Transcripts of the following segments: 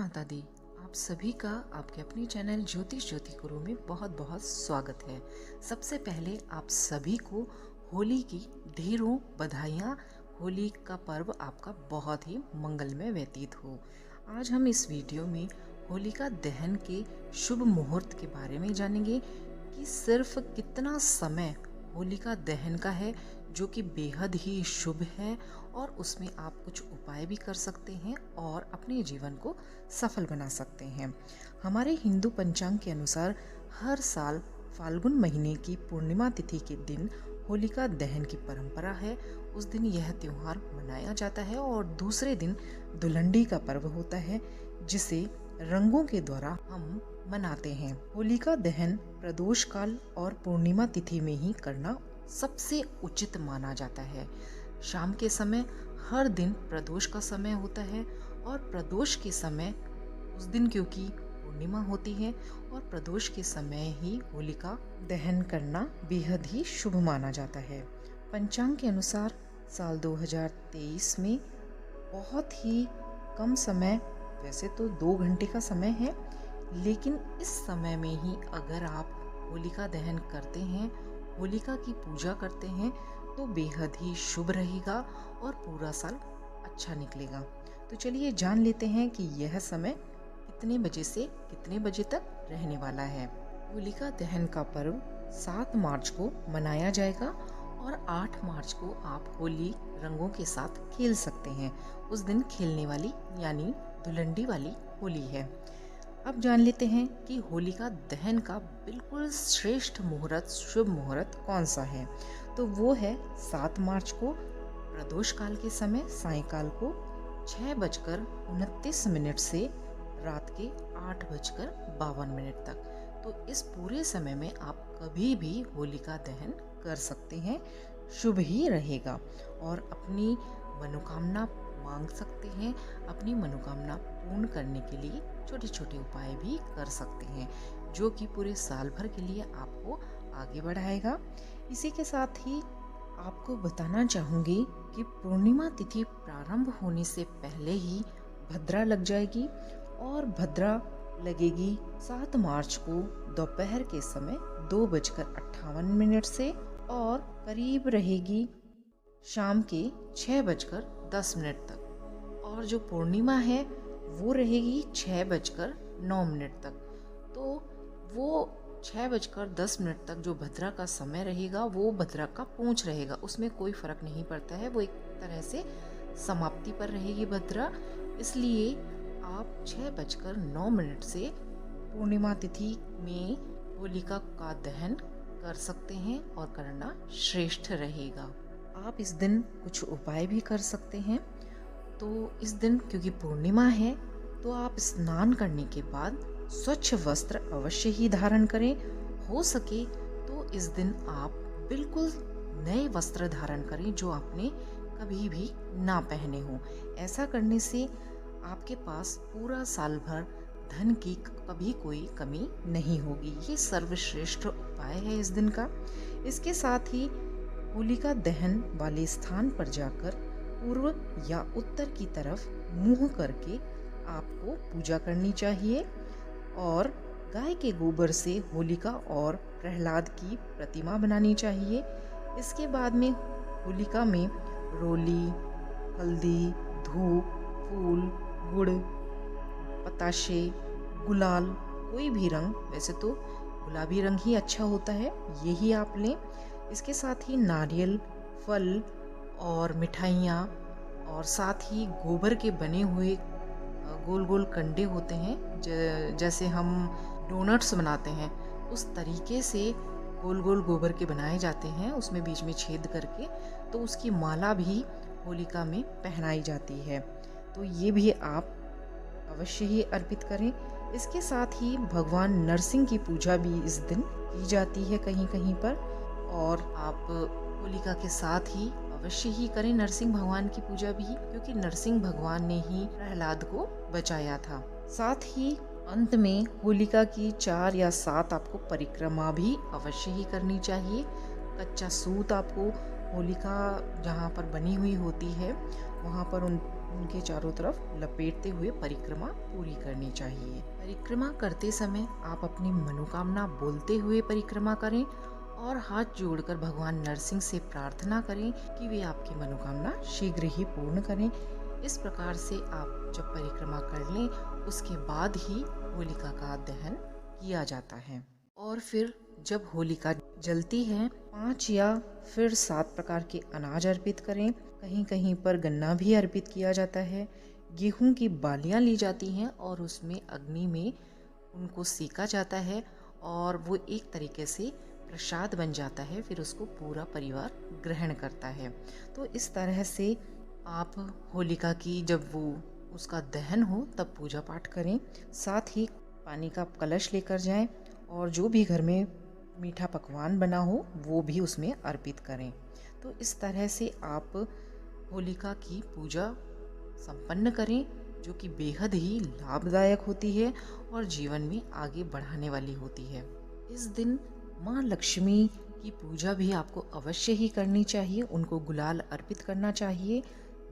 माता दी। आप सभी का आपके अपने चैनल ज्योतिष ज्योति गुरु में बहुत बहुत स्वागत है। सबसे पहले आप सभी को होली की ढेरों बधाइयाँ। होली का पर्व आपका बहुत ही मंगलमय व्यतीत हो। आज हम इस वीडियो में होलिका दहन के शुभ मुहूर्त के बारे में जानेंगे कि सिर्फ कितना समय होलिका दहन का है, जो कि बेहद ही शुभ है और उसमें आप कुछ उपाय भी कर सकते हैं और अपने जीवन को सफल बना सकते हैं। हमारे हिंदू पंचांग के अनुसार हर साल फाल्गुन महीने की पूर्णिमा तिथि के दिन होलिका दहन की परंपरा है। उस दिन यह त्योहार मनाया जाता है और दूसरे दिन धुलंडी का पर्व होता है, जिसे रंगों के द्वारा हम मनाते हैं। होलिका दहन प्रदोष काल और पूर्णिमा तिथि में ही करना सबसे उचित माना जाता है। शाम के समय हर दिन प्रदोष का समय होता है और प्रदोष के समय उस दिन क्योंकि पूर्णिमा होती है और प्रदोष के समय ही होलिका दहन करना बेहद ही शुभ माना जाता है। पंचांग के अनुसार साल 2023 में बहुत ही कम समय, वैसे तो 2 घंटे का समय है, लेकिन इस समय में ही अगर आप होलिका दहन करते हैं, होलिका की पूजा करते हैं, तो बेहद ही शुभ रहेगा और पूरा साल अच्छा निकलेगा। तो चलिए जान लेते हैं कि यह समय कितने बजे से कितने बजे तक रहने वाला है। होलिका दहन का पर्व 7 मार्च को मनाया जाएगा और 8 मार्च को आप होली रंगों के साथ खेल सकते हैं। उस दिन खेलने वाली यानी धुलंडी वाली होली है। अब जान लेते हैं कि होलिका दहन का बिल्कुल श्रेष्ठ मुहूर्त, शुभ मुहूर्त कौन सा है। तो वो है 7 मार्च को प्रदोष काल के समय सायंकाल को 6:29 से रात के 8:52 तक। तो इस पूरे समय में आप कभी भी होलिका दहन कर सकते हैं, शुभ ही रहेगा और अपनी मनोकामना मांग सकते हैं। अपनी मनोकामना पूर्ण करने के लिए छोटे छोटे उपाय भी कर सकते हैं, जो कि पूरे साल भर के लिए आपको आगे बढ़ाएगा। इसी के साथ ही आपको बताना चाहूँगी कि पूर्णिमा तिथि प्रारंभ होने से पहले ही भद्रा लग जाएगी और भद्रा लगेगी 7 मार्च को दोपहर के समय 2:58 से और करीब रहेगी शाम के 6:10 तक। और जो पूर्णिमा है वो रहेगी 6:09 तक। तो वो 6:10 तक जो भद्रा का समय रहेगा वो भद्रा का पूंछ रहेगा, उसमें कोई फर्क नहीं पड़ता है, वो एक तरह से समाप्ति पर रहेगी भद्रा। इसलिए आप 6:09 से पूर्णिमा तिथि में होलिका का दहन कर सकते हैं और करना श्रेष्ठ रहेगा। आप इस दिन कुछ उपाय भी कर सकते हैं। तो इस दिन क्योंकि पूर्णिमा है तो आप स्नान करने के बाद स्वच्छ वस्त्र अवश्य ही धारण करें। हो सके तो इस दिन आप बिल्कुल नए वस्त्र धारण करें जो आपने कभी भी ना पहने हो। ऐसा करने से आपके पास पूरा साल भर धन की कभी कोई कमी नहीं होगी। ये सर्वश्रेष्ठ उपाय है इस दिन का। इसके साथ ही होलिका दहन वाले स्थान पर जाकर पूर्व या उत्तर की तरफ मुंह करके आपको पूजा करनी चाहिए और गाय के गोबर से होलिका और प्रहलाद की प्रतिमा बनानी चाहिए। इसके बाद में होलिका में रोली, हल्दी, धूप, फूल, गुड़, पताशे, गुलाल, कोई भी रंग, वैसे तो गुलाबी रंग ही अच्छा होता है, यही आप लें। इसके साथ ही नारियल, फल और मिठाइयाँ और साथ ही गोबर के बने हुए गोल गोल कंडे होते हैं, जैसे हम डोनट्स बनाते हैं उस तरीके से गोल गोल गोबर के बनाए जाते हैं, उसमें बीच में छेद करके, तो उसकी माला भी होलिका में पहनाई जाती है। तो ये भी आप अवश्य ही अर्पित करें। इसके साथ ही भगवान नरसिंह की पूजा भी इस दिन की जाती है कहीं कहीं पर, और आप होलिका के साथ ही अवश्य ही करें नरसिंह भगवान की पूजा भी, क्योंकि नरसिंह भगवान ने ही प्रहलाद को बचाया था। साथ ही अंत में होलिका की 4 या 7 आपको परिक्रमा भी अवश्य ही करनी चाहिए। कच्चा सूत आपको होलिका जहाँ पर बनी हुई होती है वहाँ पर उनके चारों तरफ लपेटते हुए परिक्रमा पूरी करनी चाहिए। परिक्रमा करते समय आप अपनी मनोकामना बोलते हुए परिक्रमा करें और हाथ जोड़कर भगवान नरसिंह से प्रार्थना करें कि वे आपकी मनोकामना शीघ्र ही पूर्ण करें। इस प्रकार से आप जब परिक्रमा कर लें उसके बाद ही होलिका का दहन किया जाता है। और फिर जब होलिका जलती है 5 या फिर 7 प्रकार के अनाज अर्पित करें। कहीं कहीं पर गन्ना भी अर्पित किया जाता है। गेहूं की बालियां ली जाती हैं और उसमें अग्नि में उनको सेका जाता है और वो एक तरीके से प्रसाद बन जाता है। फिर उसको पूरा परिवार ग्रहण करता है। तो इस तरह से आप होलिका की जब वो उसका दहन हो तब पूजा पाठ करें। साथ ही पानी का कलश लेकर जाएं और जो भी घर में मीठा पकवान बना हो वो भी उसमें अर्पित करें। तो इस तरह से आप होलिका की पूजा संपन्न करें, जो कि बेहद ही लाभदायक होती है और जीवन में आगे बढ़ाने वाली होती है। इस दिन माँ लक्ष्मी की पूजा भी आपको अवश्य ही करनी चाहिए। उनको गुलाल अर्पित करना चाहिए।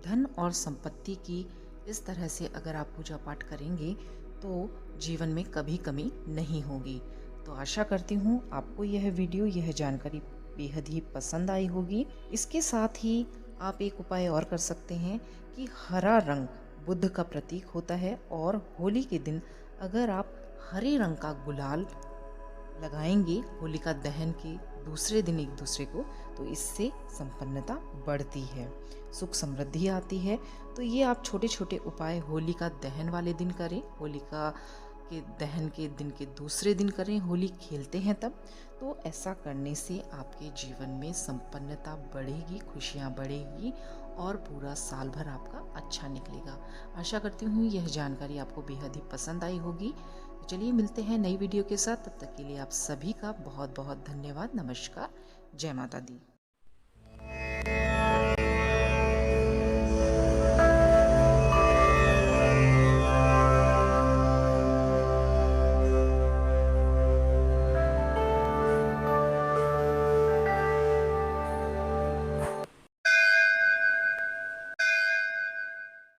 धन और संपत्ति की इस तरह से अगर आप पूजा पाठ करेंगे तो जीवन में कभी कमी नहीं होगी। तो आशा करती हूँ आपको यह वीडियो, यह जानकारी बेहद ही पसंद आई होगी। इसके साथ ही आप एक उपाय और कर सकते हैं कि हरा रंग बुद्ध का प्रतीक होता है और होली के दिन अगर आप हरे रंग का गुलाल लगाएंगे होलिका दहन के दूसरे दिन एक दूसरे को, तो इससे संपन्नता बढ़ती है, सुख समृद्धि आती है। तो ये आप छोटे छोटे उपाय होलिका दहन वाले दिन करें, होलिका के दहन के दिन के दूसरे दिन करें, होली खेलते हैं तब। तो ऐसा करने से आपके जीवन में संपन्नता बढ़ेगी, खुशियाँ बढ़ेगी और पूरा साल भर आपका अच्छा निकलेगा। आशा करती हूँ यह जानकारी आपको बेहद ही पसंद आई होगी। तो चलिए मिलते हैं नई वीडियो के साथ। तब तक के लिए आप सभी का बहुत बहुत धन्यवाद। नमस्कार। जय माता दी।